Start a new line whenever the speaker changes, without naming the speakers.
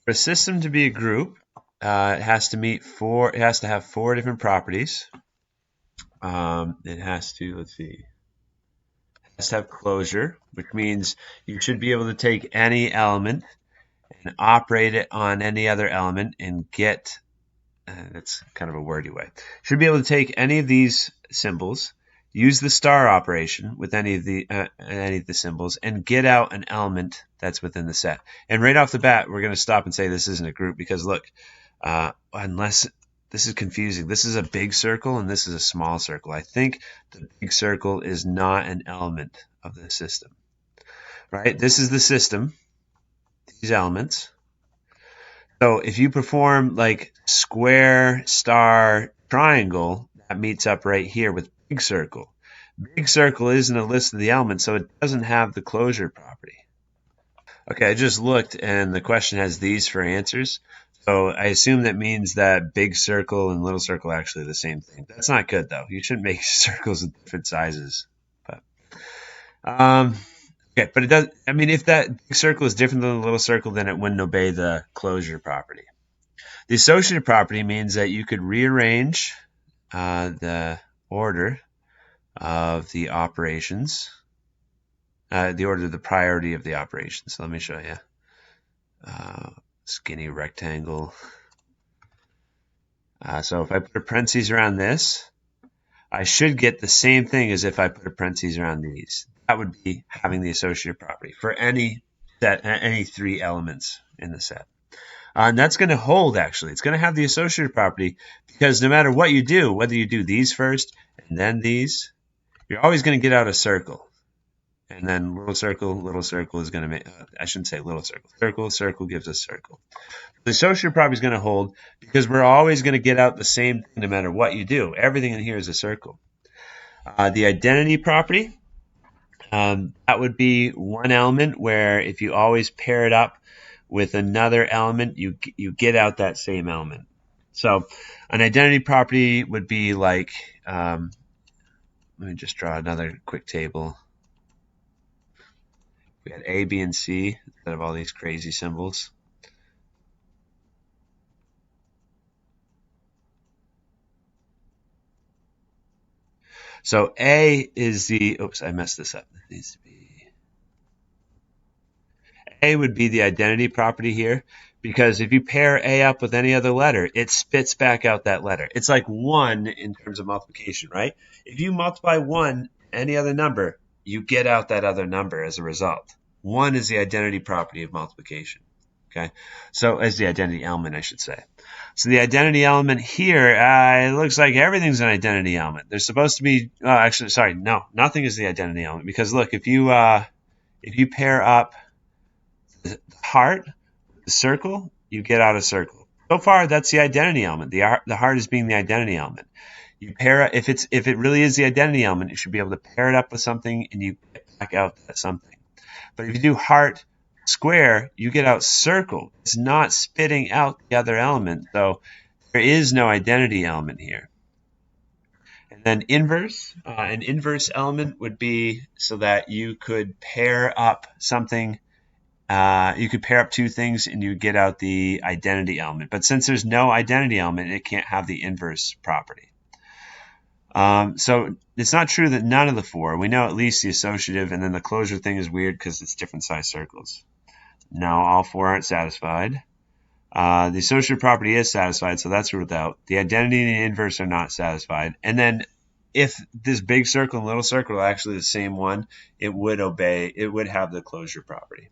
For a system to be a group, it has to meet four. It has to have four different properties. It has to, let's see, it has to have closure, which means you should be able to take any element and operate it on any other element and get. That's kind of a wordy way. Should be able to take any of these symbols, use the star operation with any of the symbols, and get out an element that's within the set. And right off the bat, we're going to stop and say this isn't a group because look, unless this is confusing. This is a big circle and this is a small circle. I think the big circle is not an element of the system, right? This is the system, these elements. So if you perform like square, star, triangle, that meets up right here with big circle. Big circle isn't a list of the elements, so it doesn't have the closure property. Okay, I just looked and the question has these for answers. So I assume that means that big circle and little circle are actually the same thing. That's not good though. You shouldn't make circles of different sizes. But okay, but it does. I mean, if that big circle is different than the little circle, then it wouldn't obey the closure property. The associative property means that you could rearrange the order of the operations, the order of the priority of the operations. So let me show you. Skinny rectangle. So if I put a parentheses around this, I should get the same thing as if I put a parentheses around these. That would be having the associative property for any set, any three elements in the set. And that's going to hold, actually. It's going to have the associative property because no matter what you do, whether you do these first and then these, you're always going to get out a circle. And then little circle is going to make, I shouldn't say little circle. Circle gives us circle. The associative property is going to hold because we're always going to get out the same thing no matter what you do. Everything in here is a circle. The identity property, that would be one element where if you always pair it up with another element, you get out that same element. So an identity property would be like, let me just draw another quick table. We had A, B, and C instead of all these crazy symbols. So A is the, oops, I messed this up. It needs to be, A would be the identity property here, because if you pair A up with any other letter, it spits back out that letter. It's like 1 in terms of multiplication, right? If you multiply 1, any other number, you get out that other number as a result. 1 is the identity property of multiplication. Okay, so as the identity element, I should say. So the identity element here, it looks like everything's an identity element. There's supposed to be, actually, sorry, no, nothing is the identity element because look, if you pair up the heart, the circle, you get out a circle. So far, that's the identity element. The heart is being the identity element. You pair if it really is the identity element, you should be able to pair it up with something and you get back out that something. But if you do heart square, you get out circle. It's not spitting out the other element, so there is no identity element here. And then inverse, an inverse element would be so that you could pair up something. You could pair up two things and you get out the identity element. But since there's no identity element, it can't have the inverse property. So it's not true that none of the four. We know at least the associative, and then the closure thing is weird because it's different size circles. No, all four aren't satisfied. The associative property is satisfied, so that's ruled out. The identity and the inverse are not satisfied. And then if this big circle and little circle are actually the same one, it would have the closure property.